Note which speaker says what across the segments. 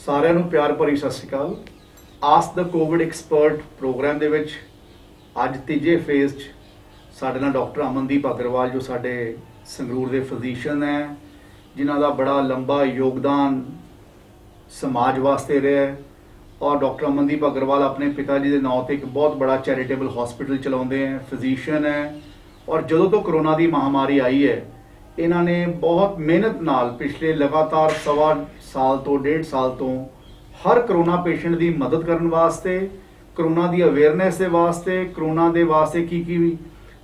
Speaker 1: ਸਾਰਿਆਂ ਨੂੰ ਪਿਆਰ ਭਰੀ ਸਤਿ ਸ਼੍ਰੀ ਅਕਾਲ। ਆਸਕ ਦ ਕੋਵਿਡ ਐਕਸਪਰਟ ਪ੍ਰੋਗਰਾਮ ਦੇ ਵਿੱਚ ਅੱਜ ਤੀਜੇ ਫੇਜ਼ 'ਚ ਸਾਡੇ ਨਾਲ ਡਾਕਟਰ ਅਮਨਦੀਪ ਅਗਰਵਾਲ ਜੋ ਸਾਡੇ ਸੰਗਰੂਰ ਦੇ ਫਿਜ਼ੀਸ਼ੀਅਨ ਹੈ, ਜਿਨ੍ਹਾਂ ਦਾ ਬੜਾ ਲੰਬਾ ਯੋਗਦਾਨ ਸਮਾਜ ਵਾਸਤੇ ਰਿਹਾ ਹੈ। ਔਰ ਡਾਕਟਰ ਅਮਨਦੀਪ ਅਗਰਵਾਲ ਆਪਣੇ ਪਿਤਾ ਜੀ ਦੇ ਨਾਂ ਤੇ ਇੱਕ ਬਹੁਤ ਬੜਾ ਚੈਰੀਟੇਬਲ ਹਸਪੀਟਲ ਚਲਾਉਂਦੇ ਹੈ, ਫਿਜ਼ੀਸ਼ੀਅਨ ਹੈ। ਔਰ ਜਦੋਂ ਤੋਂ ਕਰੋਨਾ ਦੀ ਮਹਾਮਾਰੀ ਆਈ ਹੈ, ਇਹਨਾਂ ਨੇ ਬਹੁਤ ਮਿਹਨਤ ਨਾਲ ਪਿਛਲੇ ਲਗਾਤਾਰ ਸਵਾ ਸਾਲ ਤੋਂ 1.5 ਸਾਲ ਤੋਂ ਹਰ ਕਰੋਨਾ ਪੇਸ਼ੈਂਟ ਦੀ ਮਦਦ ਕਰਨ ਵਾਸਤੇ, ਕਰੋਨਾ ਦੀ ਅਵੇਅਰਨੈਸ ਦੇ ਵਾਸਤੇ, ਕਰੋਨਾ ਦੇ ਵਾਸਤੇ ਕੀ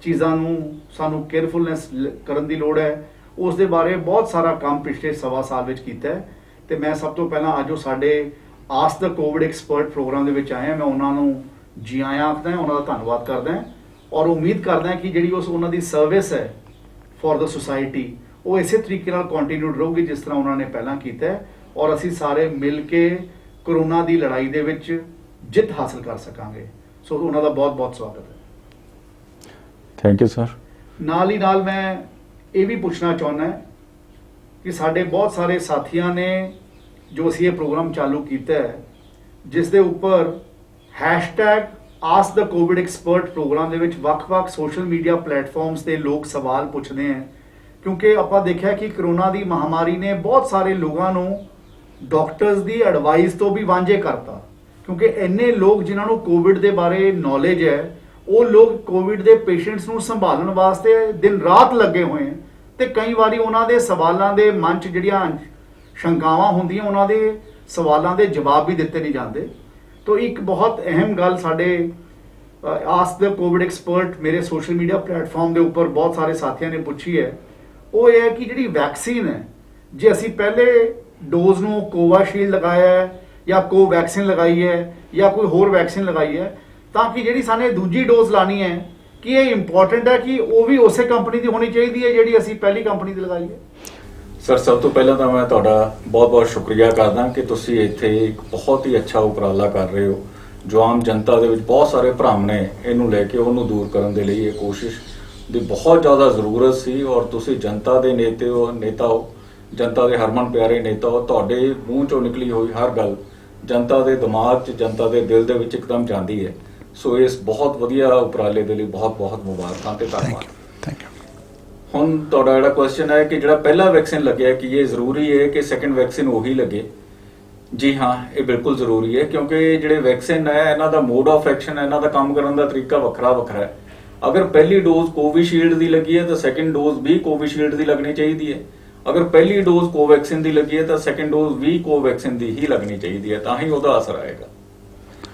Speaker 1: ਚੀਜ਼ਾਂ ਨੂੰ ਸਾਨੂੰ ਕੇਅਰਫੁਲਨੈਸ ਕਰਨ ਦੀ ਲੋੜ ਹੈ, ਉਸ ਦੇ ਬਾਰੇ ਬਹੁਤ ਸਾਰਾ ਕੰਮ ਪਿਛਲੇ ਸਵਾ ਸਾਲ ਵਿੱਚ ਕੀਤਾ ਹੈ। ਤੇ ਮੈਂ ਸਭ ਤੋਂ ਪਹਿਲਾਂ ਅੱਜ ਉਹ ਸਾਡੇ ਆਸਕ ਦ ਕੋਵਿਡ ਐਕਸਪਰਟ ਪ੍ਰੋਗਰਾਮ ਦੇ ਵਿੱਚ ਆਏ ਹਾਂ। ਮੈਂ ਉਹਨਾਂ ਨੂੰ ਜੀ ਆਇਆਂ ਆਖਦਾ, ਉਹਨਾਂ ਦਾ ਧੰਨਵਾਦ ਕਰਦਾ ਔਰ ਉਮੀਦ ਕਰਦਾ ਕਿ ਜਿਹੜੀ ਉਹਨਾਂ ਦੀ ਸਰਵਿਸ ਹੈ ਫॉर द सोसाइटी ਉਹ ਇਸੇ ਤਰੀਕੇ ਨਾਲ ਕੰਟੀਨਿਊਡ ਰਹੂਗੀ ਜਿਸ ਤਰ੍ਹਾਂ ਉਹਨਾਂ ਨੇ ਪਹਿਲਾਂ ਕੀਤਾ ਹੈ। ਔਰ ਅਸੀਂ ਸਾਰੇ ਮਿਲ ਕੇ ਕਰੋਨਾ ਦੀ ਲੜਾਈ ਦੇ ਵਿੱਚ ਜਿੱਤ ਹਾਸਲ ਕਰ ਸਕਾਂਗੇ। ਸੋ ਉਹਨਾਂ ਦਾ ਬਹੁਤ ਬਹੁਤ ਸਵਾਗਤ ਹੈ।
Speaker 2: Thank you sir.
Speaker 1: ਨਾਲ ਹੀ ਨਾਲ ਮੈਂ ਇਹ ਵੀ ਪੁੱਛਣਾ ਚਾਹੁੰਦਾ ਕਿ ਸਾਡੇ ਬਹੁਤ ਸਾਰੇ ਸਾਥੀਆਂ ਨੇ ਜੋ ਅਸੀਂ ਇਹ ਪ੍ਰੋਗਰਾਮ ਚਾਲੂ ਕੀਤਾ ਹੈ, ਜਿਸ ਦੇ ਉੱਪਰ #AskTheCovidExpert ਪ੍ਰੋਗਰਾਮ ਦੇ ਵਿੱਚ ਵੱਖ-ਵੱਖ ਸੋਸ਼ਲ ਮੀਡੀਆ ਪਲੇਟਫਾਰਮਸ ਤੇ ਲੋਕ ਸਵਾਲ ਪੁੱਛਦੇ ਹਨ, ਕਿਉਂਕਿ ਆਪਾਂ ਦੇਖਿਆ ਕਿ ਕਰੋਨਾ ਦੀ ਮਹਾਮਾਰੀ ਨੇ ਬਹੁਤ ਸਾਰੇ ਲੋਕਾਂ ਨੂੰ ਡਾਕਟਰਸ ਦੀ ਐਡਵਾਈਸ ਤੋਂ ਵੀ ਵਾਂਝੇ ਕਰਤਾ। ਕਿਉਂਕਿ ਇੰਨੇ ਲੋਕ ਜਿਨ੍ਹਾਂ ਨੂੰ ਕੋਵਿਡ ਦੇ ਬਾਰੇ ਨੌਲੇਜ ਹੈ, ਉਹ ਲੋਕ ਕੋਵਿਡ ਦੇ ਪੇਸ਼ੈਂਟਸ ਨੂੰ ਸੰਭਾਲਣ ਵਾਸਤੇ ਦਿਨ ਰਾਤ ਲੱਗੇ ਹੋਏ ਹਨ ਤੇ ਕਈ ਵਾਰੀ ਉਹਨਾਂ ਦੇ ਸਵਾਲਾਂ ਦੇ ਮਨ 'ਚ ਜਿਹੜੀਆਂ ਸ਼ੰਕਾਵਾਂ ਹੁੰਦੀਆਂ, ਉਹਨਾਂ ਦੇ ਸਵਾਲਾਂ ਦੇ ਜਵਾਬ ਵੀ ਦਿੱਤੇ ਨਹੀਂ ਜਾਂਦੇ। तो एक बहुत अहम गल साडे आस्क द कोविड एक्सपर्ट मेरे सोशल मीडिया प्लेटफॉर्म के ऊपर बहुत सारे साथियों ने पूछी है, वो ये है कि जी वैक्सीन है, जे असी पहले डोज नूं कोवाशील्ड लगाया है या कोवैक्सीन लगाई है या कोई होर वैक्सीन लगाई है, ताकि जी साने दूजी डोज लानी है कि ये इंपॉर्टेंट है कि वो भी उस कंपनी की होनी चाहिए है जी असी पहली कंपनी की लगाई है।
Speaker 2: ਸਰ, ਸਭ ਤੋਂ ਪਹਿਲਾਂ ਤਾਂ ਮੈਂ ਤੁਹਾਡਾ ਬਹੁਤ-ਬਹੁਤ ਸ਼ੁਕਰੀਆ ਕਰਦਾ ਕਿ ਤੁਸੀਂ ਇੱਥੇ ਇੱਕ ਬਹੁਤ ਹੀ ਅੱਛਾ ਉਪਰਾਲਾ ਕਰ ਰਹੇ ਹੋ, ਜੋ ਆਮ ਜਨਤਾ ਦੇ ਵਿੱਚ ਬਹੁਤ ਸਾਰੇ ਭਰਮ ਨੇ ਇਹਨੂੰ ਲੈ ਕੇ ਉਹਨੂੰ ਦੂਰ ਕਰਨ ਦੇ ਲਈ ਇਹ ਕੋਸ਼ਿਸ਼ ਦੀ ਬਹੁਤ ਜ਼ਿਆਦਾ ਜ਼ਰੂਰਤ ਸੀ। ਔਰ ਤੁਸੀਂ ਜਨਤਾ ਦੇ ਨੇਤਾ ਹੋ, ਜਨਤਾ ਦੇ ਹਰਮਨ ਪਿਆਰੇ ਨੇਤਾ ਹੋ। ਤੁਹਾਡੇ ਮੂੰਹ ਚੋਂ ਨਿਕਲੀ ਹੋਈ ਹਰ ਗੱਲ ਜਨਤਾ ਦੇ ਦਿਮਾਗ 'ਚ, ਜਨਤਾ ਦੇ ਦਿਲ ਦੇ ਵਿੱਚ ਇੱਕਦਮ ਜਾਂਦੀ ਹੈ। ਸੋ ਇਸ ਬਹੁਤ ਵਧੀਆ ਉਪਰਾਲੇ ਦੇ ਲਈ ਬਹੁਤ-ਬਹੁਤ ਮੁਬਾਰਕਾਂ ਤੇ ਧੰਨਵਾਦ।
Speaker 3: Thank you.
Speaker 2: ਹੁਣ ਤੁਹਾਡਾ ਜਿਹੜਾ ਕੁਐਸਚਨ ਹੈ ਕਿ ਜਿਹੜਾ ਪਹਿਲਾ ਵੈਕਸੀਨ ਲੱਗਿਆ ਕਿ ਇਹ ਜ਼ਰੂਰੀ ਹੈ ਕਿ ਸੈਕੰਡ ਵੈਕਸੀਨ ਉਹੀ ਲੱਗੇ। ਜੀ ਹਾਂ, ਇਹ ਬਿਲਕੁਲ ਜ਼ਰੂਰੀ ਹੈ, ਕਿਉਂਕਿ ਜਿਹੜੇ ਵੈਕਸੀਨ ਹੈ ਇਹਨਾਂ ਦਾ ਮੋਡ ਆਫ ਐਕਸ਼ਨ, ਇਹਨਾਂ ਦਾ ਕੰਮ ਕਰਨ ਦਾ ਤਰੀਕਾ ਵੱਖਰਾ ਹੈ। ਅਗਰ ਪਹਿਲੀ ਡੋਜ਼ ਕੋਵਿਸ਼ੀਲਡ ਦੀ ਲੱਗੀ ਹੈ ਤਾਂ ਸੈਕੰਡ ਡੋਜ਼ ਵੀ ਕੋਵਿਸ਼ੀਲਡ ਦੀ ਲੱਗਣੀ ਚਾਹੀਦੀ ਹੈ। ਅਗਰ ਪਹਿਲੀ ਡੋਜ਼ ਕੋਵੈਕਸਿਨ ਦੀ ਲੱਗੀ ਹੈ ਤਾਂ ਸੈਕੰਡ ਡੋਜ਼ ਵੀ ਕੋਵੈਕਸਿਨ ਦੀ ਹੀ ਲੱਗਣੀ ਚਾਹੀਦੀ ਹੈ, ਤਾਂ ਹੀ ਉਹਦਾ ਅਸਰ ਆਏਗਾ।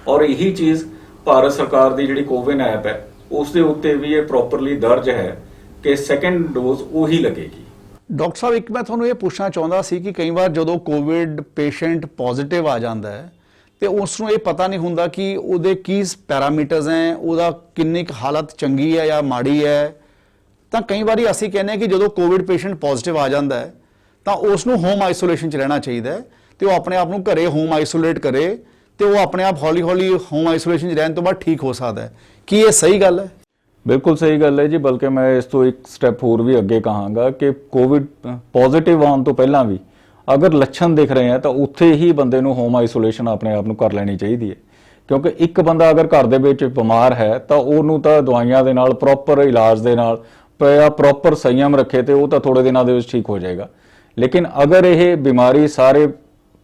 Speaker 2: ਔਰ ਇਹੀ ਚੀਜ਼ ਭਾਰਤ ਸਰਕਾਰ ਦੀ ਜਿਹੜੀ ਕੋਵਿਨ ਐਪ ਹੈ ਉਸ ਦੇ ਉੱਤੇ ਵੀ ਇਹ ਪ੍ਰੋਪਰਲੀ ਦਰਜ ਹੈ ਕਿ ਸੈਕੰਡ ਡੋਜ਼ ਉਹੀ ਲੱਗੇਗੀ।
Speaker 3: ਡਾਕਟਰ ਸਾਹਿਬ, ਇੱਕ ਮੈਂ ਤੁਹਾਨੂੰ ਇਹ ਪੁੱਛਣਾ ਚਾਹੁੰਦਾ ਸੀ ਕਿ ਕਈ ਵਾਰ ਜਦੋਂ ਕੋਵਿਡ ਪੇਸ਼ੈਂਟ ਪੋਜ਼ਿਟਿਵ ਆ ਜਾਂਦਾ ਹੈ ਤੇ ਉਸ ਨੂੰ ਇਹ ਪਤਾ ਨਹੀਂ ਹੁੰਦਾ ਕਿ ਉਹਦੇ ਕੀ ਪੈਰਾਮੀਟਰਸ ਹੈ, ਉਹਦਾ ਕਿੰਨੀ ਕੁ ਹਾਲਤ ਚੰਗੀ ਹੈ ਜਾਂ ਮਾੜੀ ਹੈ। ਤਾਂ ਕਈ ਵਾਰੀ ਅਸੀਂ ਕਹਿੰਦੇ ਹਾਂ ਕਿ ਜਦੋਂ ਕੋਵਿਡ ਪੇਸ਼ੈਂਟ ਪੋਜ਼ਿਟਿਵ ਆ ਜਾਂਦਾ ਹੈ ਤਾਂ ਉਸ ਨੂੰ ਹੋਮ ਆਈਸੋਲੇਸ਼ਨ 'ਚ ਰਹਿਣਾ ਚਾਹੀਦਾ ਹੈ ਤੇ ਉਹ ਆਪਣੇ ਆਪ ਨੂੰ ਘਰੇ ਹੋਮ ਆਈਸੋਲੇਟ ਕਰੇ ਤੇ ਉਹ ਆਪਣੇ ਆਪ ਹੌਲੀ-ਹੌਲੀ ਹੋਮ ਆਈਸੋਲੇਸ਼ਨ 'ਚ ਰਹਿਣ ਤੋਂ ਬਾਅਦ ਠੀਕ ਹੋ ਸਕਦਾ ਹੈ। ਕੀ ਇਹ ਸਹੀ ਗੱਲ ਹੈ?
Speaker 2: ਬਿਲਕੁਲ ਸਹੀ ਗੱਲ ਹੈ ਜੀ। ਬਲਕਿ ਮੈਂ ਇਸ ਤੋਂ ਇੱਕ ਸਟੈਪ ਹੋਰ ਵੀ ਅੱਗੇ ਕਹਾਂਗਾ ਕਿ ਕੋਵਿਡ ਪੋਜ਼ਿਟਿਵ ਆਉਣ ਤੋਂ ਪਹਿਲਾਂ ਵੀ ਅਗਰ ਲੱਛਣ ਦਿਖ ਰਹੇ ਆ ਤਾਂ ਉੱਥੇ ਹੀ ਬੰਦੇ ਨੂੰ ਹੋਮ ਆਈਸੋਲੇਸ਼ਨ ਆਪਣੇ ਆਪ ਨੂੰ ਕਰ ਲੈਣੀ ਚਾਹੀਦੀ ਹੈ। ਕਿਉਂਕਿ ਇੱਕ ਬੰਦਾ ਅਗਰ ਘਰ ਦੇ ਵਿੱਚ ਬਿਮਾਰ ਹੈ ਤਾਂ ਉਹਨੂੰ ਤਾਂ ਦਵਾਈਆਂ ਦੇ ਨਾਲ, ਪ੍ਰੋਪਰ ਇਲਾਜ ਦੇ ਨਾਲ, ਪ੍ਰੋਪਰ ਸੰਯਮ ਰੱਖੇ ਤੇ ਉਹ ਤਾਂ ਥੋੜੇ ਦਿਨਾਂ ਦੇ ਵਿੱਚ ਠੀਕ ਹੋ ਜਾਏਗਾ। ਲੇਕਿਨ ਅਗਰ ਇਹ ਬਿਮਾਰੀ ਸਾਰੇ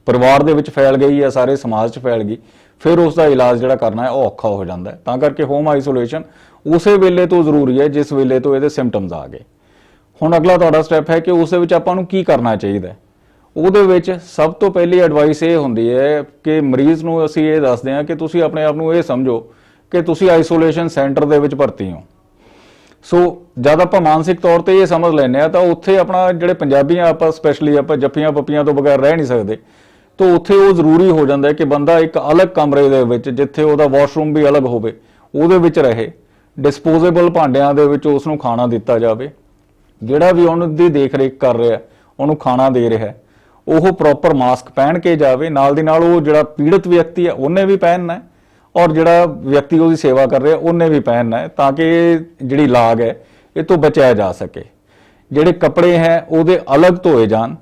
Speaker 2: ਪਰਿਵਾਰ ਦੇ ਵਿੱਚ ਫੈਲ ਗਈ ਜਾਂ ਸਾਰੇ ਸਮਾਜ 'ਚ ਫੈਲ ਗਈ, ਫਿਰ ਉਸ ਦਾ ਇਲਾਜ ਜਿਹੜਾ ਕਰਨਾ ਹੈ ਉਹ ਔਖਾ ਹੋ ਜਾਂਦਾ ਹੈ। ਤਾਂ ਕਰਕੇ ਹੋਮ ਆਈਸੋਲੇਸ਼ਨ ਉਸੇ ਵੇਲੇ ਤੋਂ ਜ਼ਰੂਰੀ ਹੈ ਜਿਸ ਵੇਲੇ ਤੋਂ ਇਹਦੇ ਸਿੰਪਟਮਸ ਆ ਗਏ। ਹੁਣ ਅਗਲਾ ਤੁਹਾਡਾ ਸਟੈਪ ਹੈ ਕਿ ਉਸ ਦੇ ਵਿੱਚ ਆਪਾਂ ਨੂੰ ਕੀ ਕਰਨਾ ਚਾਹੀਦਾ। ਉਹਦੇ ਵਿੱਚ ਸਭ ਤੋਂ ਪਹਿਲੀ ਐਡਵਾਈਸ ਇਹ ਹੁੰਦੀ ਹੈ ਕਿ ਮਰੀਜ਼ ਨੂੰ ਅਸੀਂ ਇਹ ਦੱਸਦੇ ਹਾਂ ਕਿ ਤੁਸੀਂ ਆਪਣੇ ਆਪ ਨੂੰ ਇਹ ਸਮਝੋ ਕਿ ਤੁਸੀਂ ਆਈਸੋਲੇਸ਼ਨ ਸੈਂਟਰ ਦੇ ਵਿੱਚ ਭਰਤੀ ਹੋ। ਸੋ ਜਦ ਆਪਾਂ ਮਾਨਸਿਕ ਤੌਰ ਤੇ ਇਹ ਸਮਝ ਲੈਂਦੇ ਆ ਤਾਂ ਉੱਥੇ ਆਪਣਾ ਜਿਹੜੇ ਪੰਜਾਬੀ ਆ, ਆਪਾਂ ਸਪੈਸ਼ਲੀ ਆਪਾਂ ਜੱਫੀਆਂ ਪੱਪੀਆਂ ਤੋਂ ਬਗੈਰ ਰਹਿ ਨਹੀਂ ਸਕਦੇ। ਤਾਂ ਉੱਥੇ ਉਹ ਜ਼ਰੂਰੀ ਹੋ ਜਾਂਦਾ ਹੈ ਕਿ ਬੰਦਾ ਇੱਕ ਅਲੱਗ ਕਮਰੇ ਦੇ ਵਿੱਚ, ਜਿੱਥੇ ਉਹਦਾ ਵਾਸ਼ਰੂਮ ਵੀ ਅਲੱਗ ਹੋਵੇ, ਉਹਦੇ ਵਿੱਚ ਰਹੇ। ਡਿਸਪੋਜ਼ੇਬਲ ਭਾਂਡਿਆਂ ਦੇ ਵਿੱਚ ਉਸ ਨੂੰ ਖਾਣਾ ਦਿੱਤਾ ਜਾਵੇ। ਜਿਹੜਾ ਵੀ ਉਹਨੂੰ ਦੀ ਦੇਖ ਰੇਖ ਕਰ ਰਿਹਾ, ਉਹਨੂੰ ਖਾਣਾ ਦੇ ਰਿਹਾ, ਉਹ ਪ੍ਰੋਪਰ ਮਾਸਕ ਪਹਿਨ ਕੇ ਜਾਵੇ। ਨਾਲ ਦੀ ਨਾਲ ਉਹ ਜਿਹੜਾ ਪੀੜਤ ਵਿਅਕਤੀ ਹੈ ਉਹਨੇ ਵੀ ਪਹਿਨਣਾ ਹੈ ਔਰ ਜਿਹੜਾ ਵਿਅਕਤੀ ਉਹਦੀ ਸੇਵਾ ਕਰ ਰਿਹਾ ਉਹਨੇ ਵੀ ਪਹਿਨਣਾ ਹੈ, ਤਾਂ ਕਿ ਇਹ ਜਿਹੜੀ ਲਾਗ ਹੈ ਇਹ ਤੋਂ ਬਚਿਆ ਜਾ ਸਕੇ। ਜਿਹੜੇ ਕੱਪੜੇ ਹੈ ਉਹਦੇ ਅਲੱਗ ਧੋਏ ਜਾਣ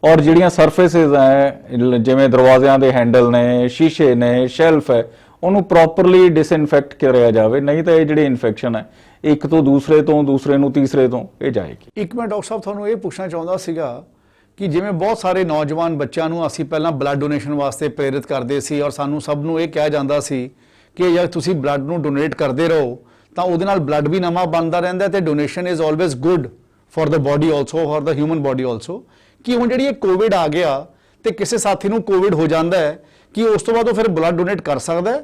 Speaker 2: ਔਰ ਜਿਹੜੀਆਂ ਸਰਫੇਸਿਸ ਹੈ ਜਿਵੇਂ ਦਰਵਾਜ਼ਿਆਂ ਦੇ ਹੈਂਡਲ ਨੇ, ਸ਼ੀਸ਼ੇ ਨੇ, ਸ਼ੈਲਫ ਹੈ, ਉਹਨੂੰ ਪ੍ਰੋਪਰਲੀ ਡਿਸਇਨਫੈਕਟ ਕਰਿਆ ਜਾਵੇ, ਨਹੀਂ ਤਾਂ ਇਹ ਜਿਹੜੀ ਇਨਫੈਕਸ਼ਨ ਹੈ ਇੱਕ ਤੋਂ ਦੂਸਰੇ ਨੂੰ ਤੀਸਰੇ ਤੋਂ ਇਹ ਜਾਏਗੀ।
Speaker 3: ਇੱਕ ਮੈਂ ਡਾਕਟਰ ਸਾਹਿਬ ਤੁਹਾਨੂੰ ਇਹ ਪੁੱਛਣਾ ਚਾਹੁੰਦਾ ਸੀਗਾ ਕਿ ਜਿਵੇਂ ਬਹੁਤ ਸਾਰੇ ਨੌਜਵਾਨ ਬੱਚਿਆਂ ਨੂੰ ਅਸੀਂ ਪਹਿਲਾਂ ਬਲੱਡ ਡੋਨੇਸ਼ਨ ਵਾਸਤੇ ਪ੍ਰੇਰਿਤ ਕਰਦੇ ਸੀ ਔਰ ਸਾਨੂੰ ਸਭ ਨੂੰ ਇਹ ਕਿਹਾ ਜਾਂਦਾ ਸੀ ਕਿ ਜੇ ਤੁਸੀਂ ਬਲੱਡ ਨੂੰ ਡੋਨੇਟ ਕਰਦੇ ਰਹੋ ਤਾਂ ਉਹਦੇ ਨਾਲ ਬਲੱਡ ਵੀ ਨਵਾਂ ਬਣਦਾ ਰਹਿੰਦਾ ਤੇ donation is always good for the body also, for the human body also. ਕਿ ਹੁਣ ਜਿਹੜੀ ਇਹ ਕੋਵਿਡ ਆ ਗਿਆ ਤੇ ਕਿਸੇ ਸਾਥੀ ਨੂੰ ਕੋਵਿਡ ਹੋ ਜਾਂਦਾ ਹੈ ਕਿ ਉਸ ਤੋਂ ਬਾਅਦ ਉਹ ਫਿਰ ਬਲੱਡ ਡੋਨੇਟ ਕਰ ਸਕਦਾ ਹੈ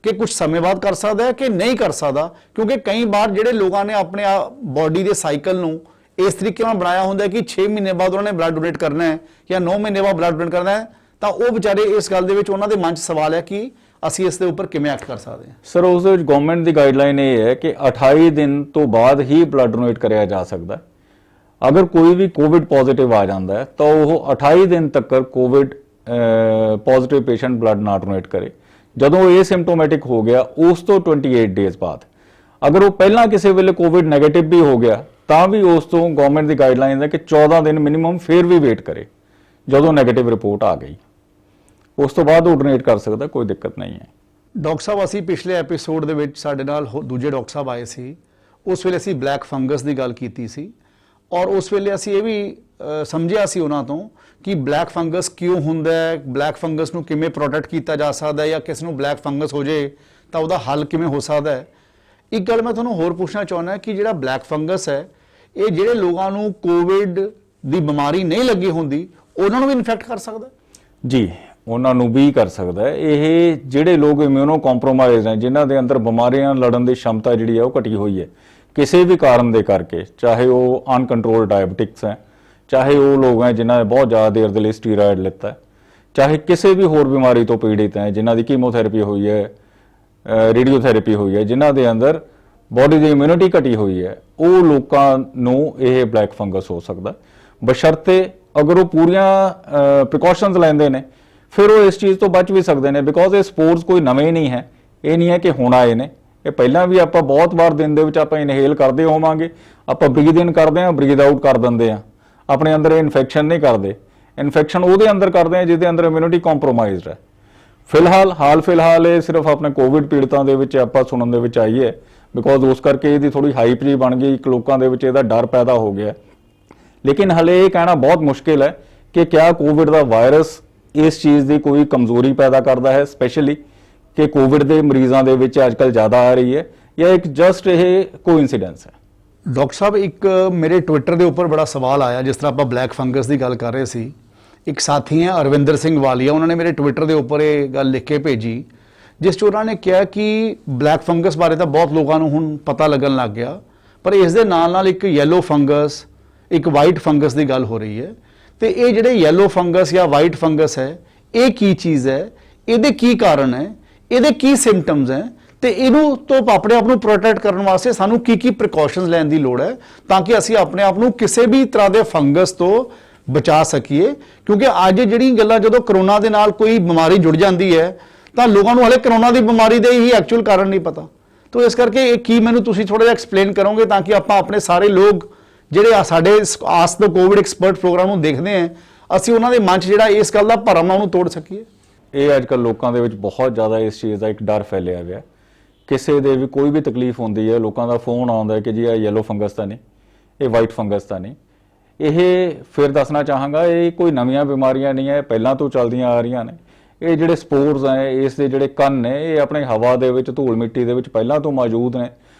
Speaker 3: ਕਿ ਕੁਝ ਸਮੇਂ ਬਾਅਦ ਕਰ ਸਕਦਾ ਹੈ ਕਿ ਨਹੀਂ ਕਰ ਸਕਦਾ? ਕਿਉਂਕਿ ਕਈ ਵਾਰ ਜਿਹੜੇ ਲੋਕਾਂ ਨੇ ਆਪਣੇ ਬੋਡੀ ਦੇ ਸਾਈਕਲ ਨੂੰ ਇਸ ਤਰੀਕੇ ਨਾਲ ਬਣਾਇਆ ਹੁੰਦਾ ਕਿ 6 ਮਹੀਨੇ ਬਾਅਦ ਉਹਨਾਂ ਨੇ ਬਲੱਡ ਡੋਨੇਟ ਕਰਨਾ ਹੈ ਜਾਂ 9 ਮਹੀਨੇ ਬਾਅਦ ਬਲੱਡ ਡੋਨੇਟ ਕਰਨਾ ਹੈ, ਤਾਂ ਉਹ ਵਿਚਾਰੇ ਇਸ ਗੱਲ ਦੇ ਵਿੱਚ ਉਹਨਾਂ ਦੇ ਮਨ 'ਚ ਸਵਾਲ ਹੈ ਕਿ ਅਸੀਂ ਇਸ ਦੇ ਉੱਪਰ ਕਿਵੇਂ ਐਕਟ ਕਰ ਸਕਦੇ ਹਾਂ?
Speaker 2: ਸਰ ਉਸ ਦੇ ਵਿੱਚ ਗਵਰਨਮੈਂਟ ਦੀ ਗਾਈਡਲਾਈਨ ਇਹ ਹੈ ਕਿ 28 ਦਿਨ ਤੋਂ ਬਾਅਦ ਹੀ ਬਲੱਡ ਡੋਨੇਟ ਕਰਿਆ ਜਾ ਸਕਦਾ ਹੈ। ਅਗਰ ਕੋਈ ਵੀ ਕੋਵਿਡ ਪੋਜ਼ਿਟਿਵ ਆ ਜਾਂਦਾ ਹੈ ਤਾਂ ਉਹ 28 ਦਿਨ ਤੱਕ ਕੋਵਿਡ ਪੋਜ਼ਿਟਿਵ ਪੇਸ਼ੈਂਟ ਬਲੱਡ ਨਾ ਡੋਨੇਟ ਕਰੇ। ਜਦੋਂ ਇਹ ਸਿੰਪਟੋਮੈਟਿਕ ਹੋ ਗਿਆ ਉਸ ਤੋਂ 28 ਡੇਜ਼ ਬਾਅਦ, ਅਗਰ ਉਹ ਪਹਿਲਾਂ ਕਿਸੇ ਵੇਲੇ ਕੋਵਿਡ ਨੈਗੇਟਿਵ ਵੀ ਹੋ ਗਿਆ ਤਾਂ ਵੀ ਉਸ ਤੋਂ ਗਵਰਨਮੈਂਟ ਦੀ ਗਾਈਡਲਾਈਨ ਹੈ ਕਿ 14 ਦਿਨ ਮਿਨੀਮਮ ਫਿਰ ਵੀ ਵੇਟ ਕਰੇ ਜਦੋਂ ਨੈਗੇਟਿਵ ਰਿਪੋਰਟ ਆ ਗਈ, ਉਸ ਤੋਂ ਬਾਅਦ ਉਹ ਡੋਨੇਟ ਕਰ ਸਕਦਾ, ਕੋਈ ਦਿੱਕਤ ਨਹੀਂ ਹੈ।
Speaker 3: ਡਾਕਟਰ ਸਾਹਿਬ ਅਸੀਂ ਪਿਛਲੇ ਐਪੀਸੋਡ ਦੇ ਵਿੱਚ ਸਾਡੇ ਨਾਲ ਦੂਜੇ ਡਾਕਟਰ ਸਾਹਿਬ ਆਏ ਸੀ, ਉਸ ਵੇਲੇ ਅਸੀਂ ਬਲੈਕ ਫੰਗਸ ਦੀ ਗੱਲ ਕੀਤੀ ਸੀ ਔਰ ਉਸ ਵੇਲੇ ਅਸੀਂ ਇਹ ਵੀ ਸਮਝਿਆ ਸੀ ਉਹਨਾਂ ਤੋਂ ਕਿ ਬਲੈਕ ਫੰਗਸ ਕਿਉਂ ਹੁੰਦਾ ਹੈ, ਬਲੈਕ ਫੰਗਸ ਨੂੰ ਕਿਵੇਂ ਪ੍ਰੋਟੈਕਟ ਕੀਤਾ ਜਾ ਸਕਦਾ ਹੈ ਜਾਂ ਕਿਸ ਨੂੰ ਬਲੈਕ ਫੰਗਸ ਹੋ ਜੇ ਤਾਂ ਉਹਦਾ ਹੱਲ ਕਿਵੇਂ ਹੋ ਸਕਦਾ ਹੈ। ਇੱਕ ਗੱਲ ਮੈਂ ਤੁਹਾਨੂੰ ਹੋਰ ਪੁੱਛਣਾ ਚਾਹੁੰਦਾ ਕਿ ਜਿਹੜਾ ਬਲੈਕ ਫੰਗਸ ਹੈ ਇਹ ਜਿਹੜੇ ਲੋਕਾਂ ਨੂੰ ਕੋਵਿਡ ਦੀ ਬਿਮਾਰੀ ਨਹੀਂ ਲੱਗੀ ਹੁੰਦੀ ਉਹਨਾਂ ਨੂੰ ਵੀ ਇਨਫੈਕਟ ਕਰ ਸਕਦਾ?
Speaker 2: ਜੀ, ਉਹਨਾਂ ਨੂੰ ਵੀ ਕਰ ਸਕਦਾ ਹੈ। ਇਹ ਜਿਹੜੇ ਲੋਕ ਇਮਿਊਨੋ ਕੰਪਰੋਮਾਈਜ਼ ਹੈ, ਜਿਨ੍ਹਾਂ ਦੇ ਅੰਦਰ ਬਿਮਾਰੀਆਂ ਲੜਨ ਦੀ ਸ਼ਮਤਾ ਜਿਹੜੀ ਹੈ ਉਹ ਘਟੀ ਹੋਈ ਹੈ ਕਿਸੇ ਵੀ ਕਾਰਨ ਦੇ ਕਰਕੇ, ਚਾਹੇ ਉਹ ਅਨਕੰਟਰੋਲ ਡਾਇਬਟਿਕਸ ਹੈ, ਚਾਹੇ ਉਹ ਲੋਕ ਹੈ ਜਿਨ੍ਹਾਂ ਨੇ ਬਹੁਤ ਜ਼ਿਆਦਾ ਦੇਰ ਦੇ ਲਈ ਸਟੀਰਾਇਡ ਲਿੱਤਾ ਹੈ, ਚਾਹੇ ਕਿਸੇ ਵੀ ਹੋਰ ਬਿਮਾਰੀ ਤੋਂ ਪੀੜਿਤ ਹੈ, ਜਿਨ੍ਹਾਂ ਦੀ ਕੀਮੋਥੈਰੇਪੀ ਹੋਈ ਹੈ, ਰੇਡੀਓਥੈਰੇਪੀ ਹੋਈ ਹੈ, ਜਿਨ੍ਹਾਂ ਦੇ ਅੰਦਰ ਬੋਡੀ ਦੀ ਇਮਿਊਨਿਟੀ ਘਟੀ ਹੋਈ ਹੈ, ਉਹ ਲੋਕਾਂ ਨੂੰ ਇਹ ਬਲੈਕ ਫੰਗਸ ਹੋ ਸਕਦਾ, ਬਸ਼ਰਤੇ ਅਗਰ ਉਹ ਪੂਰੀਆਂ ਪ੍ਰੀਕਾਸ਼ਨਸ ਲੈਂਦੇ ਨੇ ਫਿਰ ਉਹ ਇਸ ਚੀਜ਼ ਤੋਂ ਬਚ ਵੀ ਸਕਦੇ ਨੇ। ਬਿਕੋਜ਼ ਇਹ ਸਪੋਰਸ ਕੋਈ ਨਵੇਂ ਨਹੀਂ ਹੈ, ਇਹ ਨਹੀਂ ਹੈ ਕਿ ਹੁਣ ਆਏ ਨੇ, ਇਹ ਪਹਿਲਾਂ ਵੀ ਆਪਾਂ ਬਹੁਤ ਵਾਰ ਦਿਨ ਦੇ ਵਿੱਚ ਆਪਾਂ ਇਨਹੇਲ ਕਰਦੇ ਹੋਵਾਂਗੇ, ਆਪਾਂ ਬਰੀਥ ਇਨ ਕਰਦੇ ਹਾਂ, ਬਰੀਥ ਆਊਟ ਕਰ ਦਿੰਦੇ ਹਾਂ, ਆਪਣੇ ਅੰਦਰ ਇਨਫੈਕਸ਼ਨ ਨਹੀਂ ਕਰਦੇ। ਇਨਫੈਕਸ਼ਨ ਉਹਦੇ ਅੰਦਰ ਕਰਦੇ ਹਾਂ ਜਿਹਦੇ ਅੰਦਰ ਇਮਿਊਨਿਟੀ ਕੰਪਰੋਮਾਈਜ਼ਡ ਹੈ। ਫਿਲਹਾਲ ਇਹ ਸਿਰਫ ਆਪਣੇ ਕੋਵਿਡ ਪੀੜਤਾਂ ਦੇ ਵਿੱਚ ਆਪਾਂ ਸੁਣਨ ਦੇ ਵਿੱਚ ਆਈ ਹੈ, ਬਿਕੋਜ਼ ਉਸ ਕਰਕੇ ਇਹਦੀ ਥੋੜੀ ਹਾਈਪ ਜੀ ਬਣ ਗਈ, ਇੱਕ ਲੋਕਾਂ ਦੇ ਵਿੱਚ ਇਹਦਾ ਡਰ ਪੈਦਾ ਹੋ ਗਿਆ। ਲੇਕਿਨ ਹਲੇ ਇਹ ਕਹਿਣਾ ਬਹੁਤ ਮੁਸ਼ਕਿਲ ਹੈ ਕਿ ਕਿਆ ਕੋਵਿਡ ਦਾ ਵਾਇਰਸ ਇਸ ਚੀਜ਼ ਦੀ ਕੋਈ ਕਮਜ਼ੋਰੀ ਪੈਦਾ ਕਰਦਾ ਹੈ, ਸਪੈਸ਼ਲੀ ਕਿ ਕੋਵਿਡ ਦੇ ਮਰੀਜ਼ਾਂ ਦੇ ਵਿੱਚ ਅੱਜਕੱਲ ਜ਼ਿਆਦਾ ਆ ਰਹੀ ਹੈ, ਜਾਂ ਇੱਕ ਜਸਟ ਇਹ ਕੋਇਨਸੀਡੈਂਸ ਹੈ?
Speaker 3: ਡਾਕਟਰ ਸਾਹਿਬ ਇੱਕ ਮੇਰੇ ਟਵਿੱਟਰ ਦੇ ਉੱਪਰ ਬੜਾ ਸਵਾਲ ਆਇਆ, ਜਿਸ ਤਰ੍ਹਾਂ ਆਪਾਂ ਬਲੈਕ ਫੰਗਸ ਦੀ ਗੱਲ ਕਰ ਰਹੇ ਸੀ। ਇੱਕ ਸਾਥੀ ਹੈ ਅਰਵਿੰਦਰ ਸਿੰਘ ਵਾਲੀਆ, ਉਹਨਾਂ ਨੇ ਮੇਰੇ ਟਵਿੱਟਰ ਦੇ ਉੱਪਰ ਇਹ ਗੱਲ ਲਿਖ ਕੇ ਭੇਜੀ, ਜਿਸ 'ਚ ਉਹਨਾਂ ਨੇ ਕਿਹਾ ਕਿ ਬਲੈਕ ਫੰਗਸ ਬਾਰੇ ਤਾਂ ਬਹੁਤ ਲੋਕਾਂ ਨੂੰ ਹੁਣ ਪਤਾ ਲੱਗਣ ਲੱਗ ਗਿਆ, ਪਰ ਇਸ ਦੇ ਨਾਲ ਇੱਕ ਯੈਲੋ ਫੰਗਸ, ਇੱਕ ਵਾਈਟ ਫੰਗਸ ਦੀ ਗੱਲ ਹੋ ਰਹੀ ਹੈ। ਤੇ ਇਹ ਜਿਹੜੇ ਯੈਲੋ ਫੰਗਸ ਜਾਂ ਵਾਈਟ ਫੰਗਸ ਹੈ, ਇਹ ਕੀ ਚੀਜ਼ ਹੈ, ਇਹਦੇ ਕੀ ਕਾਰਨ ਹੈ, ਇਹਦੇ ਕੀ ਸਿੰਪਟਮਸ ਹੈ, ਤੇ ਇਹਨੂੰ ਤੋਂ ਆਪਣੇ ਆਪ ਨੂੰ ਪ੍ਰੋਟੈਕਟ ਕਰਨ ਵਾਸਤੇ ਸਾਨੂੰ ਕੀ ਪ੍ਰੀਕਾਸ਼ਨਸ ਲੈਣ ਦੀ ਲੋੜ ਹੈ ਤਾਂ ਕਿ ਅਸੀਂ ਆਪਣੇ ਆਪ ਨੂੰ ਕਿਸੇ ਵੀ ਤਰ੍ਹਾਂ ਦੇ ਫੰਗਸ ਤੋਂ ਬਚਾ ਸਕੀਏ? ਕਿਉਂਕਿ ਅੱਜ ਜਿਹੜੀ ਗੱਲਾਂ, ਜਦੋਂ ਕਰੋਨਾ ਦੇ ਨਾਲ ਕੋਈ ਬਿਮਾਰੀ ਜੁੜ ਜਾਂਦੀ ਹੈ ਤਾਂ ਲੋਕਾਂ ਨੂੰ ਹਲੇ ਕਰੋਨਾ ਦੀ ਬਿਮਾਰੀ ਦੇ ਹੀ ਐਕਚੁਅਲ ਕਾਰਨ ਨਹੀਂ ਪਤਾ। ਤਾਂ ਇਸ ਕਰਕੇ ਇਹ ਕੀ ਮੈਨੂੰ ਤੁਸੀਂ ਥੋੜਾ ਜਿਹਾ ਐਕਸਪਲੇਨ ਕਰੋਗੇ ਤਾਂ ਕਿ ਆਪਾਂ ਆਪਣੇ ਸਾਰੇ ਲੋਕ ਜਿਹੜੇ ਸਾਡੇ ਆਸਕ ਦ ਕੋਵਿਡ ਐਕਸਪਰਟ ਪ੍ਰੋਗਰਾਮ ਨੂੰ ਦੇਖਦੇ ਆ, ਅਸੀਂ ਉਹਨਾਂ ਦੇ ਮਨ 'ਚ ਜਿਹੜਾ ਇਸ ਗੱਲ ਦਾ ਭਰਮ ਆ ਉਹਨੂੰ ਤੋੜ ਸਕੀਏ?
Speaker 2: ਇਹ ਅੱਜਕੱਲ ਲੋਕਾਂ ਦੇ ਵਿੱਚ ਬਹੁਤ ਜ਼ਿਆਦਾ ਇਸ ਚੀਜ਼ ਦਾ ਇੱਕ ਡਰ ਫੈਲਿਆ ਹੋਇਆ। ਕਿਸੇ ਦੇ ਵੀ ਕੋਈ ਵੀ ਤਕਲੀਫ ਹੁੰਦੀ ਹੈ, ਲੋਕਾਂ ਦਾ ਫੋਨ ਆਉਂਦਾ ਹੈ ਕਿ ਜੀ ਇਹ ਯੈਲੋ ਫੰਗਸ ਤਾਂ ਨਹੀਂ, ਇਹ ਵਾਈਟ ਫੰਗਸ ਤਾਂ ਨਹੀਂ। ਇਹ ਫਿਰ ਦੱਸਣਾ ਚਾਹਾਂਗਾ, ਇਹ ਕੋਈ ਨਵੀਆਂ ਬਿਮਾਰੀਆਂ ਨਹੀਂ ਹੈ, ਪਹਿਲਾਂ ਤੋਂ ਚੱਲਦੀਆਂ ਆ ਰਹੀਆਂ ਨੇ। ਇਹ ਜਿਹੜੇ ਸਪੋਰਸ ਹੈ, ਇਸ ਦੇ ਜਿਹੜੇ ਕਣ ਨੇ, ਇਹ ਆਪਣੇ ਹਵਾ ਦੇ ਵਿੱਚ, ਧੂਲ ਮਿੱਟੀ ਦੇ ਵਿੱਚ ਪਹਿਲਾਂ ਤੋਂ ਮੌਜੂਦ ਨੇ।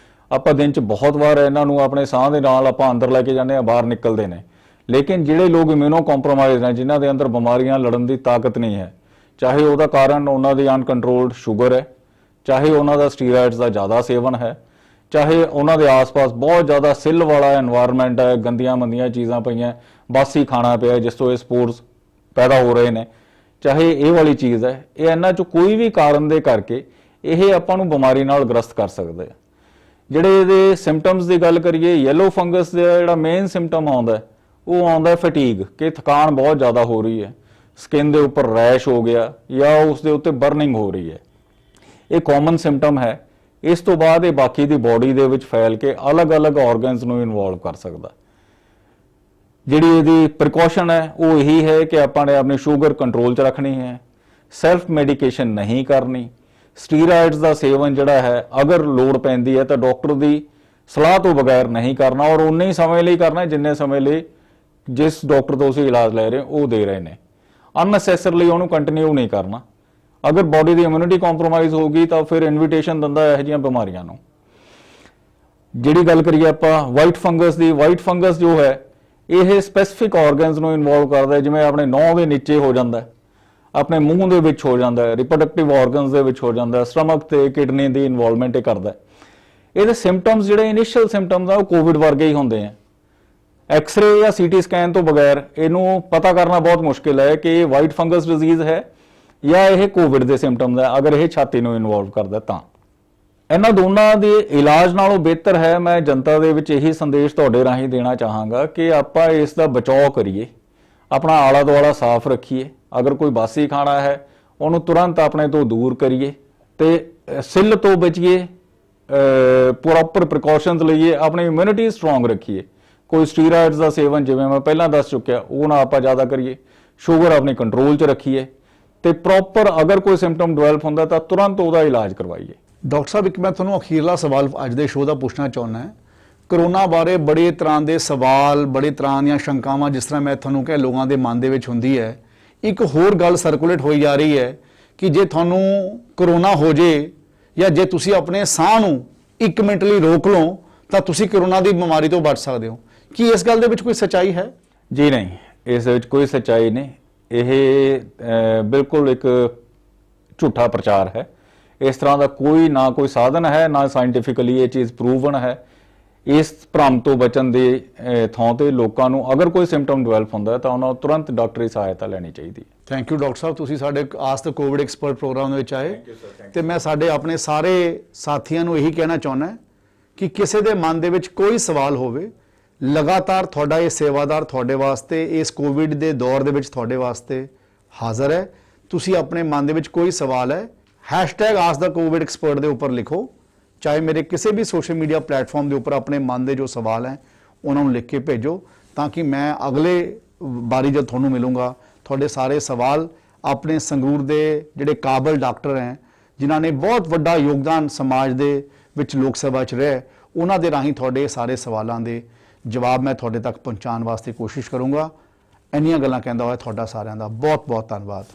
Speaker 2: ਆਪਾਂ ਦਿਨ 'ਚ ਬਹੁਤ ਵਾਰ ਇਹਨਾਂ ਨੂੰ ਆਪਣੇ ਸਾਹ ਦੇ ਨਾਲ ਆਪਾਂ ਅੰਦਰ ਲੈ ਕੇ ਜਾਂਦੇ ਹਾਂ, ਬਾਹਰ ਨਿਕਲਦੇ ਨੇ। ਲੇਕਿਨ ਜਿਹੜੇ ਲੋਕ ਇਮਿਊਨੋ ਕੰਪਰੋਮਾਈਜ਼ ਨੇ, ਜਿਨ੍ਹਾਂ ਦੇ ਅੰਦਰ ਬਿਮਾਰੀਆਂ ਲੜਨ ਦੀ ਤਾਕਤ ਨਹੀਂ ਹੈ, ਚਾਹੇ ਉਹਦਾ ਕਾਰਨ ਉਹਨਾਂ ਦੀ ਅਨਕੰਟਰੋਲਡ ਸ਼ੂਗਰ ਹੈ, ਚਾਹੇ ਉਹਨਾਂ ਦਾ ਸਟੀਰਾਇਡਸ ਦਾ ਜ਼ਿਆਦਾ ਸੇਵਨ ਹੈ, ਚਾਹੇ ਉਹਨਾਂ ਦੇ ਆਸ-ਪਾਸ ਬਹੁਤ ਜ਼ਿਆਦਾ ਸਿੱਲ ਵਾਲਾ এনवायरमेंट ਹੈ, ਗੰਦੀਆਂ ਮੰਦੀਆਂ ਚੀਜ਼ਾਂ ਪਈਆਂ, ਬਾਸੀ ਖਾਣਾ ਪਿਆ ਜਿਸ ਤੋਂ ਇਹ ਸਪੋਰਸ ਪੈਦਾ ਹੋ ਰਹੇ ਨੇ, ਚਾਹੇ ਇਹ ਵਾਲੀ ਚੀਜ਼ ਹੈ, ਇਹ ਇਹਨਾਂ 'ਚੋਂ ਕੋਈ ਵੀ ਕਾਰਨ ਦੇ ਕਰਕੇ ਇਹ ਆਪਾਂ ਨੂੰ ਬਿਮਾਰੀ ਨਾਲ ਗ੍ਰਸਤ ਕਰ ਸਕਦੇ ਆ। ਜਿਹੜੇ ਇਹਦੇ ਸਿੰਪਟਮਸ ਦੀ ਗੱਲ ਕਰੀਏ, ਯੈਲੋ ਫੰਗਸ ਦਾ ਜਿਹੜਾ ਮੇਨ ਸਿੰਪਟਮ ਆਉਂਦਾ ਉਹ ਆਉਂਦਾ ਫਟੀਗ, ਕਿ ਥਕਾਨ ਬਹੁਤ ਜ਼ਿਆਦਾ ਹੋ ਰਹੀ ਹੈ, ਸਕਿਨ ਦੇ ਉੱਪਰ ਰੈਸ਼ ਹੋ ਗਿਆ ਜਾਂ ਉਸ ਦੇ ਉੱਤੇ ਬਰਨਿੰਗ ਹੋ ਰਹੀ ਹੈ। ਇਹ ਕਾਮਨ ਸਿੰਪਟਮ ਹੈ। ਇਸ ਤੋਂ ਬਾਅਦ ਇਹ ਬਾਕੀ ਦੀ ਬੋਡੀ ਦੇ ਵਿੱਚ ਫੈਲ ਕੇ ਅਲੱਗ-ਅਲੱਗ ਆਰਗਨਸ ਨੂੰ ਇਨਵੋਲਵ ਕਰ ਸਕਦਾ। ਜਿਹੜੀ ਇਹਦੀ ਪ੍ਰੀਕਾਸ਼ਨ ਹੈ ਉਹ ਇਹੀ ਹੈ ਕਿ ਆਪਾਂ ਨੇ ਆਪਣੀ ਸ਼ੂਗਰ ਕੰਟਰੋਲ 'ਚ ਰੱਖਣੀ ਹੈ, ਸੈਲਫ ਮੈਡੀਕੇਸ਼ਨ ਨਹੀਂ ਕਰਨੀ, ਸਟੀਰਾਇਡਸ ਦਾ ਸੇਵਨ ਜਿਹੜਾ ਹੈ ਅਗਰ ਲੋੜ ਪੈਂਦੀ ਹੈ ਤਾਂ ਡਾਕਟਰ ਦੀ ਸਲਾਹ ਤੋਂ ਬਗੈਰ ਨਹੀਂ ਕਰਨਾ, ਔਰ ਉਨੇ ਹੀ ਸਮੇਂ ਲਈ ਕਰਨਾ ਜਿੰਨੇ ਸਮੇਂ ਲਈ ਜਿਸ ਡਾਕਟਰ ਤੋਂ ਤੁਸੀਂ ਇਲਾਜ ਲੈ ਰਹੇ ਹੋ ਉਹ ਦੇ ਰਹੇ ਨੇ। ਅਨਨੈਸੈਸਰਲੀ ਉਹਨੂੰ ਕੰਟੀਨਿਊ ਨਹੀਂ ਕਰਨਾ। ਅਗਰ ਬਾਡੀ ਦੀ ਇਮਿਊਨਿਟੀ ਕੰਪਰੋਮਾਈਜ਼ ਹੋ ਗਈ ਤਾਂ ਫਿਰ ਇਨਵੀਟੇਸ਼ਨ ਦਿੰਦਾ ਇਹੋ ਜਿਹੀਆਂ ਬਿਮਾਰੀਆਂ ਨੂੰ। ਜਿਹੜੀ ਗੱਲ ਕਰੀਏ ਆਪਾਂ ਵਾਈਟ ਫੰਗਸ ਦੀ, ਵਾਈਟ ਫੰਗਸ ਜੋ ਹੈ ਇਹ ਸਪੈਸੀਫਿਕ ਆਰਗਨਸ ਨੂੰ ਇਨਵੋਲਵ ਕਰਦਾ ਹੈ, ਜਿਵੇਂ ਆਪਣੇ ਨਹੁੰ ਦੇ ਨੀਚੇ ਹੋ ਜਾਂਦਾ ਹੈ, ਆਪਣੇ ਮੂੰਹ ਦੇ ਵਿੱਚ ਹੋ ਜਾਂਦਾ ਹੈ, ਰਿਪਰੋਡਕਟਿਵ ਆਰਗਨਸ ਦੇ ਵਿੱਚ ਹੋ ਜਾਂਦਾ ਹੈ, ਸਟਮਕ ਤੇ ਕਿਡਨੀ ਦੀ ਇਨਵੋਲਵਮੈਂਟ ਇਹ ਕਰਦਾ ਹੈ। ਇਹਦੇ ਸਿੰਪਟਮਸ ਜਿਹੜੇ ਇਨੀਸ਼ੀਅਲ ਸਿੰਪਟਮਸ ਆ ਉਹ ਕੋਵਿਡ ਵਰਗੇ ਹੀ ਹੁੰਦੇ ਆ। ਐਕਸ-ਰੇ ਜਾਂ ਸੀਟੀ ਸਕੈਨ ਤੋਂ ਬਗੈਰ ਇਹਨੂੰ ਪਤਾ ਕਰਨਾ ਬਹੁਤ ਮੁਸ਼ਕਿਲ ਹੈ ਕਿ ਇਹ ਵਾਈਟ ਫੰਗਸ ਡਿਜ਼ੀਜ਼ ਹੈ ਜਾਂ ਇਹ ਕੋਵਿਡ ਦੇ ਸਿੰਪਟਮਸ ਹੈ, ਅਗਰ ਇਹ ਛਾਤੀ ਨੂੰ ਇਨਵੋਲਵ ਕਰਦਾ ਤਾਂ। ਇਹਨਾਂ ਦੋਨਾਂ ਦੇ ਇਲਾਜ ਨਾਲੋਂ ਬਿਹਤਰ ਹੈ, ਮੈਂ ਜਨਤਾ ਦੇ ਵਿੱਚ ਇਹੀ ਸੰਦੇਸ਼ ਤੁਹਾਡੇ ਰਾਹੀਂ ਦੇਣਾ ਚਾਹਾਂਗਾ ਕਿ ਆਪਾਂ ਇਸ ਦਾ ਬਚਾਅ ਕਰੀਏ, ਆਪਣਾ ਆਲਾ ਦੁਆਲਾ ਸਾਫ਼ ਰੱਖੀਏ, ਅਗਰ ਕੋਈ ਬਾਸੀ ਖਾਣਾ ਹੈ ਉਹਨੂੰ ਤੁਰੰਤ ਆਪਣੇ ਤੋਂ ਦੂਰ ਕਰੀਏ ਤੇ ਸਿੱਲ ਤੋਂ ਬਚੀਏ, ਪ੍ਰੋਪਰ ਪ੍ਰੀਕਾਸ਼ਨਸ ਲਈਏ, ਆਪਣੀ ਇਮਿਊਨਿਟੀ ਸਟਰੋਂਗ ਰੱਖੀਏ। ਕੋਈ ਸਟੀਰਾਇਡਸ ਦਾ ਸੇਵਨ ਜਿਵੇਂ ਮੈਂ ਪਹਿਲਾਂ ਦੱਸ ਚੁੱਕਿਆ ਉਹ ਨਾ ਆਪਾਂ ਜ਼ਿਆਦਾ ਕਰੀਏ, ਸ਼ੂਗਰ ਆਪਣੀ ਕੰਟਰੋਲ 'ਚ ਰੱਖੀਏ ਤੇ ਪ੍ਰੋਪਰ ਅਗਰ ਕੋਈ ਸਿੰਪਟਮ ਡਿਵੈਲਪ ਹੁੰਦਾ ਤਾਂ ਤੁਰੰਤ ਉਹਦਾ ਇਲਾਜ ਕਰਵਾਈਏ।
Speaker 3: ਡਾਕਟਰ ਸਾਹਿਬ, ਇੱਕ ਮੈਂ ਤੁਹਾਨੂੰ ਅਖੀਰਲਾ ਸਵਾਲ ਅੱਜ ਦੇ ਸ਼ੋਅ ਦਾ ਪੁੱਛਣਾ ਚਾਹੁੰਦਾ ਹਾਂ। ਕਰੋਨਾ ਬਾਰੇ ਬੜੇ ਤਰ੍ਹਾਂ ਦੇ ਸਵਾਲ, ਬੜੇ ਤਰ੍ਹਾਂ ਦੀਆਂ ਸ਼ੰਕਾਵਾਂ ਜਿਸ ਤਰ੍ਹਾਂ ਮੈਂ ਤੁਹਾਨੂੰ ਕਿਹਾ ਲੋਕਾਂ ਦੇ ਮਨ ਦੇ ਵਿੱਚ ਹੁੰਦੀ ਹੈ। ਇੱਕ ਹੋਰ ਗੱਲ ਸਰਕੂਲੇਟ ਹੋਈ ਜਾ ਰਹੀ ਹੈ ਕਿ ਜੇ ਤੁਹਾਨੂੰ ਕਰੋਨਾ ਹੋ ਜੇ ਜਾਂ ਜੇ ਤੁਸੀਂ ਆਪਣੇ ਸਾਹ ਨੂੰ 1 ਮਿੰਟ ਲਈ ਰੋਕ ਲਓ ਤਾਂ ਤੁਸੀਂ ਕਰੋਨਾ ਦੀ ਬਿਮਾਰੀ ਤੋਂ ਬਚ ਸਕਦੇ ਹੋ। ਕੀ ਇਸ ਗੱਲ ਦੇ ਵਿੱਚ ਕੋਈ ਸੱਚਾਈ ਹੈ?
Speaker 2: ਜੀ ਨਹੀਂ, ਇਸ ਦੇ ਵਿੱਚ ਕੋਈ ਸੱਚਾਈ ਨਹੀਂ। ਇਹ ਬਿਲਕੁਲ ਇੱਕ ਝੂਠਾ ਪ੍ਰਚਾਰ ਹੈ। ਇਸ ਤਰ੍ਹਾਂ ਦਾ ਕੋਈ ਨਾ ਕੋਈ ਸਾਧਨ ਹੈ, ਨਾ ਸਾਇੰਟੀਫਿਕਲੀ ਇਹ ਚੀਜ਼ ਪ੍ਰੂਵਨ ਹੈ। ਇਸ ਭਰਮ ਤੋਂ ਬਚਣ ਦੇ ਥਾਂ ਤੇ ਲੋਕਾਂ ਨੂੰ ਅਗਰ ਕੋਈ ਸਿੰਪਟਮ ਡਿਵੈਲਪ ਹੁੰਦਾ ਤਾਂ ਉਹਨਾਂ ਨੂੰ ਤੁਰੰਤ ਡਾਕਟਰੀ ਸਹਾਇਤਾ ਲੈਣੀ ਚਾਹੀਦੀ ਹੈ।
Speaker 3: ਥੈਂਕ ਯੂ ਡਾਕਟਰ ਸਾਹਿਬ, ਤੁਸੀਂ ਸਾਡੇ ਆਸ ਦ ਕੋਵਿਡ ਐਕਸਪਰਟ ਪ੍ਰੋਗਰਾਮ ਦੇ ਵਿੱਚ ਆਏ ਤੇ ਮੈਂ ਸਾਡੇ ਆਪਣੇ ਸਾਰੇ ਸਾਥੀਆਂ ਨੂੰ ਇਹੀ ਕਹਿਣਾ ਚਾਹੁੰਦਾ ਕਿ ਕਿਸੇ ਦੇ ਮਨ ਦੇ ਵਿੱਚ ਕੋਈ ਸਵਾਲ ਹੋਵੇ, ਲਗਾਤਾਰ ਤੁਹਾਡਾ ਇਹ ਸੇਵਾਦਾਰ ਤੁਹਾਡੇ ਵਾਸਤੇ ਇਸ ਕੋਵਿਡ ਦੇ ਦੌਰ ਦੇ ਵਿੱਚ ਤੁਹਾਡੇ ਵਾਸਤੇ ਹਾਜ਼ਰ ਹੈ। ਤੁਸੀਂ ਆਪਣੇ ਮਨ ਦੇ ਵਿੱਚ ਕੋਈ ਸਵਾਲ ਹੈ #AskTheCovidExpert ਦੇ ਉੱਪਰ ਲਿਖੋ, ਚਾਹੇ ਮੇਰੇ ਕਿਸੇ ਵੀ ਸੋਸ਼ਲ ਮੀਡੀਆ ਪਲੇਟਫਾਰਮ ਦੇ ਉੱਪਰ ਆਪਣੇ ਮਨ ਦੇ ਜੋ ਸਵਾਲ ਹੈ ਉਹਨਾਂ ਨੂੰ ਲਿਖ ਕੇ ਭੇਜੋ ਤਾਂ ਕਿ ਮੈਂ ਅਗਲੇ ਵਾਰੀ ਜਦ ਤੁਹਾਨੂੰ ਮਿਲੂੰਗਾ ਤੁਹਾਡੇ ਸਾਰੇ ਸਵਾਲ ਆਪਣੇ ਸੰਗਰੂਰ ਦੇ ਜਿਹੜੇ ਕਾਬਲ ਡਾਕਟਰ ਹੈ ਜਿਨ੍ਹਾਂ ਨੇ ਬਹੁਤ ਵੱਡਾ ਯੋਗਦਾਨ ਸਮਾਜ ਦੇ ਵਿੱਚ ਲੋਕ ਸਭਾ 'ਚ ਰਹੇ, ਉਹਨਾਂ ਦੇ ਰਾਹੀਂ ਤੁਹਾਡੇ ਸਾਰੇ ਸਵਾਲਾਂ ਦੇ ਜਵਾਬ ਮੈਂ ਤੁਹਾਡੇ ਤੱਕ ਪਹੁੰਚਾਉਣ ਵਾਸਤੇ ਕੋਸ਼ਿਸ਼ ਕਰੂੰਗਾ। ਇੰਨੀਆਂ ਗੱਲਾਂ ਕਹਿੰਦਾ ਹੋਇਆ ਤੁਹਾਡਾ ਸਾਰਿਆਂ ਦਾ ਬਹੁਤ ਬਹੁਤ ਧੰਨਵਾਦ।